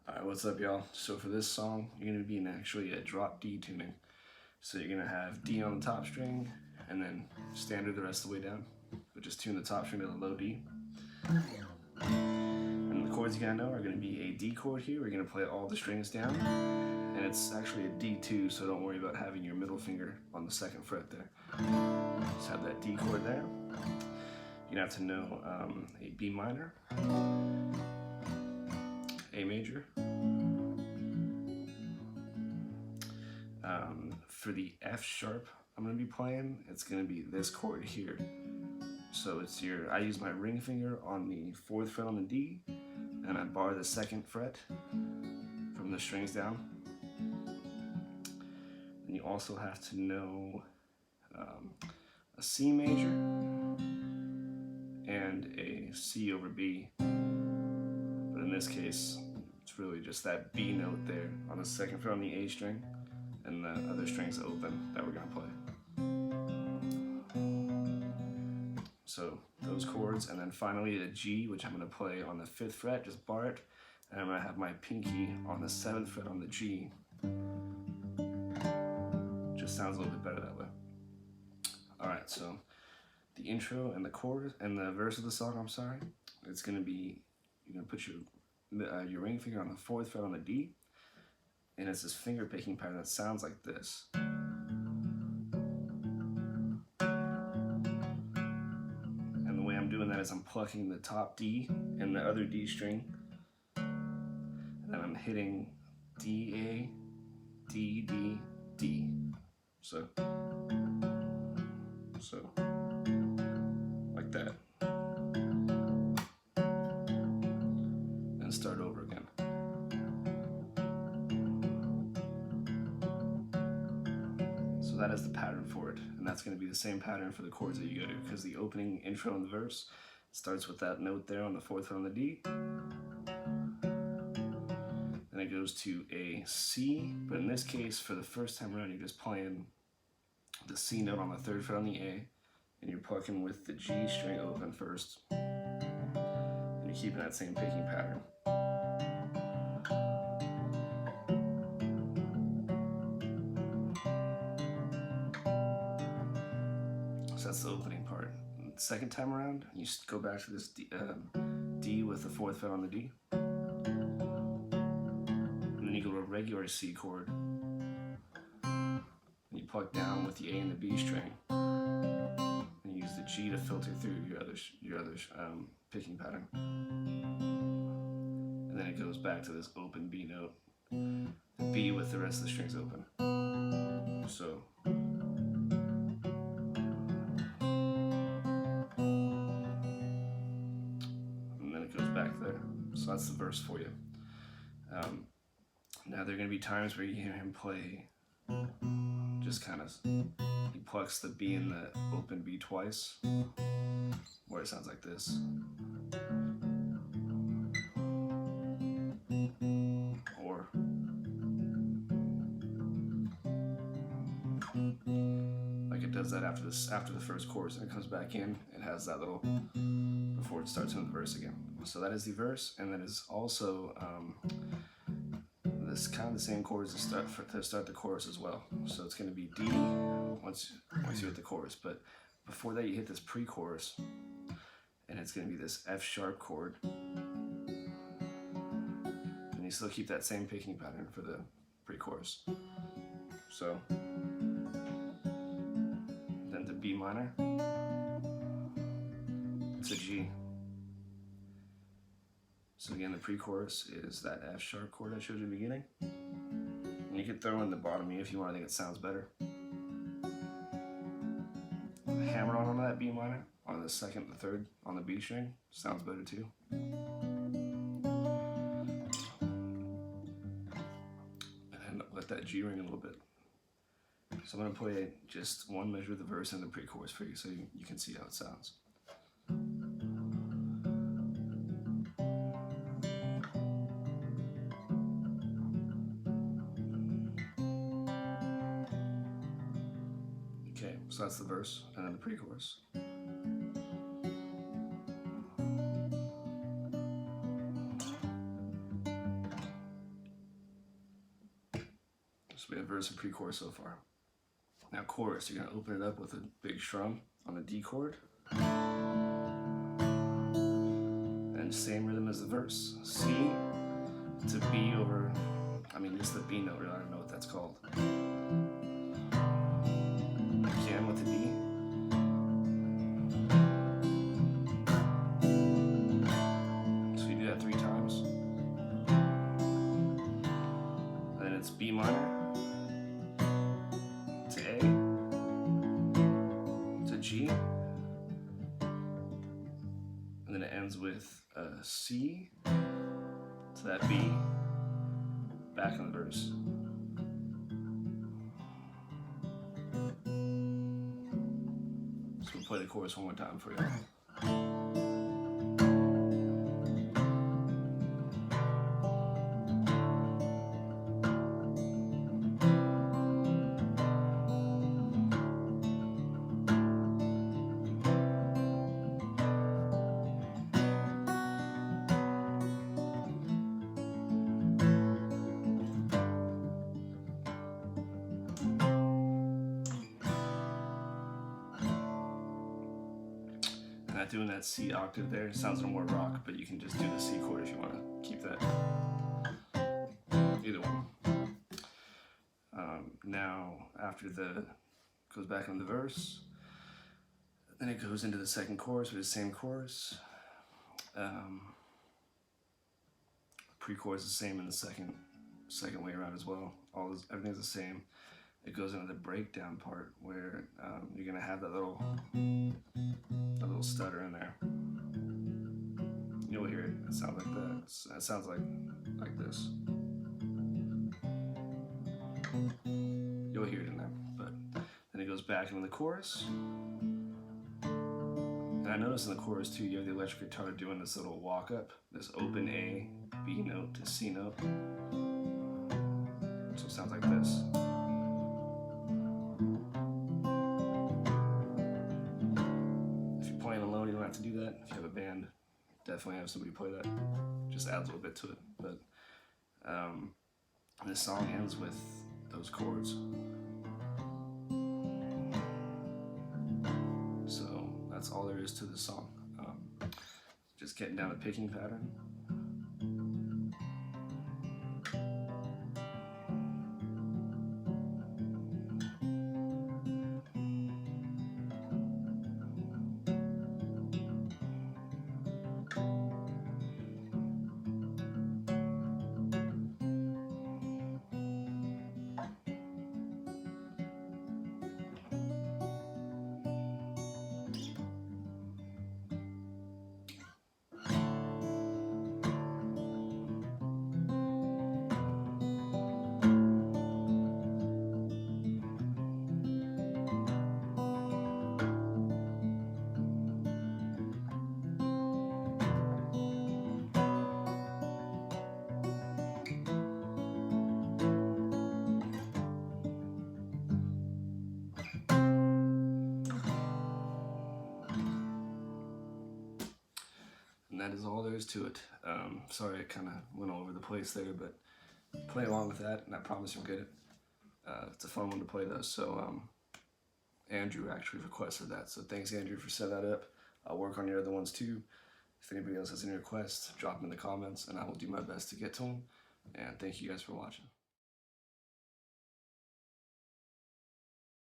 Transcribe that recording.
Alright, what's up, y'all? So for this song, you're going to be in actually a drop D tuning. So you're going to have D on the top string, and then standard the rest of the way down, but just tune the top string to the low D. And the chords you gotta know are going to be a D chord here. We're going to play all the strings down, and it's actually a D2, so don't worry about having your middle finger on the second fret there. Just have that D chord there. You're going to have to know a B minor, A major. For the F sharp I'm going to be playing, it's going to be this chord here. So it's I use my ring finger on the 4th fret on the D, and I bar the 2nd fret from the strings down. And you also have to know a C major and a C over B. But in this case, it's really just that B note there on the 2nd fret on the A string, and the other strings open that we're going to play. So those chords, and then finally a G, which I'm going to play on the 5th fret, just bar it, and I'm going to have my pinky on the 7th fret on the G. Just sounds a little bit better that way. Alright, so the intro and the chorus and the verse of the song, it's going to be, you're going to put your ring finger on the 4th fret on the D, and it's this finger picking pattern that sounds like this. And the way I'm doing that is I'm plucking the top D and the other D string, and then I'm hitting D, A, D, D, D. So like that. And start over again. So that is the pattern for it, and that's going to be the same pattern for the chords that you go to, because the opening intro and the verse starts with that note there on the 4th fret on the D, then it goes to a C, but in this case, for the first time around, you're just playing the C note on the 3rd fret on the A, and you're plucking with the G string open first, and you're keeping that same picking pattern. So that's the opening part. And the second time around, you go back to this D with the 4th fret on the D, and then you go to a regular C chord, and you pluck down with the A and the B string, and use the G to filter through your other picking pattern. And then it goes back to this open B note, the B with the rest of the strings open. So so that's the verse for you. Now there are going to be times where you hear him play just kind of, he plucks the B and the open B twice, where it sounds like this. Or like it does that after the first chorus, and it comes back in, it has that little, before it starts in the verse again. So that is the verse, and that is also this kind of the same chords to start the chorus as well. So it's going to be D once you hit the chorus, but before that you hit this pre-chorus, and it's going to be this F sharp chord, and you still keep that same picking pattern for the pre-chorus. So then to B minor, it's a G. So again, the pre-chorus is that F sharp chord I showed you in the beginning. And you can throw in the bottom E if you want, I think it sounds better. Hammer on that B minor, on the 2nd, the 3rd, on the B string, sounds better too. And let that G ring a little bit. So I'm going to play just one measure of the verse and the pre-chorus for you so you can see how it sounds. Okay, so that's the verse, and then the pre-chorus. So we have verse and pre-chorus so far. Now chorus, you're gonna open it up with a big strum on the D chord. And same rhythm as the verse. C to B over, just the B note, I don't know what that's called. Again with the D. So you do that 3 times. Then it's B minor to A to G. And then it ends with C to that B, back in the verse. So we'll play the chorus one more time for you. Not doing that C octave there, it sounds a little more rock, but you can just do the C chord if you want to keep that. Either one. Now, after goes back on the verse, then it goes into the second chorus with the same chorus. Pre-chorus is the same in the second way around as well. Everything's the same. It goes into the breakdown part where you're gonna have that little stutter in there. You'll hear it. It sounds like that. It sounds like this. You'll hear it in there. But then it goes back into the chorus. And I noticed in the chorus too, you have the electric guitar doing this little walk up, this open A, B note to C note. So it sounds like this. To do that. If you have a band, definitely have somebody play that. Just adds a little bit to it. But this song ends with those chords. So that's all there is to the song. Just getting down a picking pattern. And that is all there is to it. Sorry I kind of went all over the place there, but play along with that, and I promise you'll get it. It's a fun one to play though, so Andrew actually requested that, so thanks Andrew for setting that up. I'll work on your other ones too. If anybody else has any requests, drop them in the comments, and I will do my best to get to them. And thank you guys for watching.